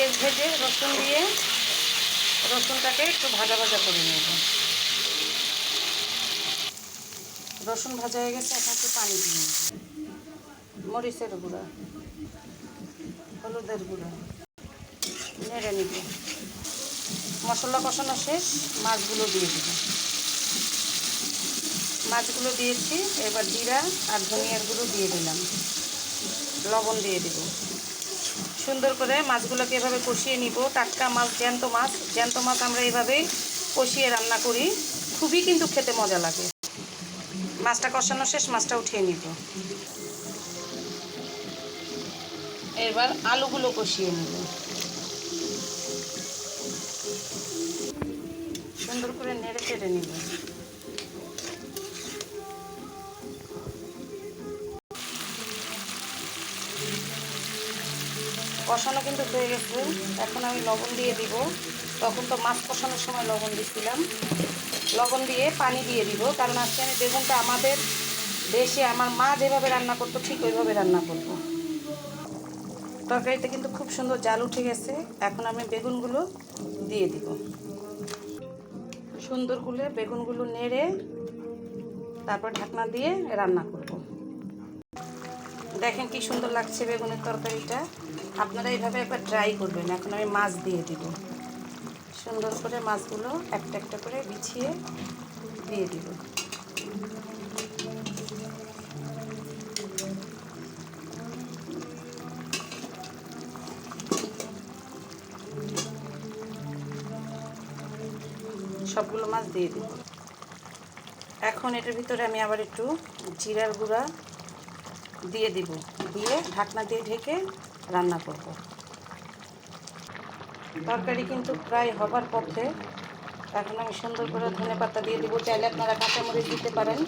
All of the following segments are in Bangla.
পেঁয়াজ ভেজে রসুন দিয়ে রসুনটাকে একটু ভাজা ভাজা করে নেব। রসুন ভাজা হয়ে গেছে, এখন একটু পানি দিয়ে নেব। মরিচের গুঁড়া, হলুদের গুঁড়া নেড়ে নিব। মশলা কষানো শেষ, মাছগুলো দিয়ে দেব। মাছগুলো দিয়েছি, এবার জিরা আর ধনিয়ার গুঁড়ো দিয়ে দিলাম, লবণ দিয়ে দেব। সুন্দর করে মাছগুলোকে এভাবে কষিয়ে নিব। টাটকা মাছ, জ্যান্ত মাছ আমরা এভাবেই কষিয়ে রান্না করি, খুবই কিন্তু খেতে মজা লাগে। মাছটা কষানো শেষ, মাছটা উঠিয়ে নিব। এবার আলুগুলো কষিয়ে নিব, সুন্দর করে নেড়ে চেড়ে নিব। কষানো কিন্তু হয়ে গেছে, এখন আমি লবণ দিয়ে দিব। তখন তো মাছ কষানোর সময় লবণ দিচ্ছিলাম। লবণ দিয়ে পানি দিয়ে দিব, কারণ আজকে আমি বেগুনটা আমাদের দেশে আমার মা যেভাবে রান্না করতো ঠিক ওইভাবে রান্না করব। তরকারিতে কিন্তু খুব সুন্দর জাল উঠে গেছে। এখন আমি বেগুনগুলো দিয়ে দিব। সুন্দর করে বেগুনগুলো নেড়ে তারপর ঢাকনা দিয়ে রান্না করব। দেখেন কি সুন্দর লাগছে বেগুনের তরকারিটা। আপনারা এইভাবে একবার ট্রাই করবেন। এখন আমি মাছ দিয়ে দিব। সুন্দর করে মাছগুলো একটা একটা করে বিছিয়ে দিয়ে দিব। সবগুলো মাছ দিয়ে দিব। এখন এটার ভিতরে আমি আবার একটু জিরার গুঁড়া দিয়ে দিব, দিয়ে ঢাকনা দিয়ে ঢেকে রান্না করব। তরকারি কিন্তু প্রায় হবার পথে। এখন আমি সুন্দর করে ধনেপাতা দিয়ে দিব। চাইলে আপনারা কাঁচামরিচ দিতে পারেন।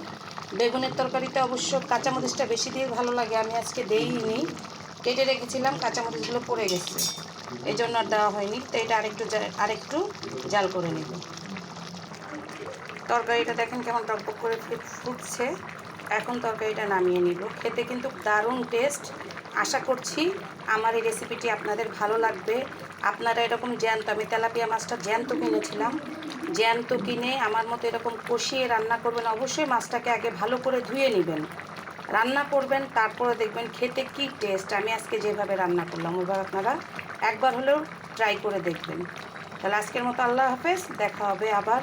বেগুনের তরকারিতে অবশ্য কাঁচামরিচটা বেশি দিয়ে ভালো লাগে। আমি আজকে দেইনি, কেটে রেখেছিলাম, কাঁচামরিচগুলো পড়ে গেছে, এই জন্য আর দেওয়া হয়নি। তো এটা আরেকটু জাল করে নেব। তরকারিটা দেখেন কেমন টকবক করে ফুটছে। এখন তরকারিটা নামিয়ে নিব। খেতে কিন্তু দারুণ টেস্ট। আশা করছি আমার এই রেসিপিটি আপনাদের ভালো লাগবে। আপনারা এরকম জ্যান্ত, আমি তেলাপিয়া মাছটা জ্যান্ত কিনেছিলাম, জ্যান্ত কিনে আমার মতো এরকম কষিয়ে রান্না করবেন। অবশ্যই মাছটাকে আগে ভালো করে ধুয়ে নেবেন, রান্না করবেন, তারপরে দেখবেন খেতে কি টেস্ট। আমি আজকে যেভাবে রান্না করলাম ওইভাবে আপনারা একবার হলেও ট্রাই করে দেখবেন। তাহলে আজকের মতো আল্লাহ হাফেজ, দেখা হবে আবার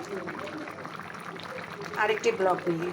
আরেকটি ব্লগ নিয়ে।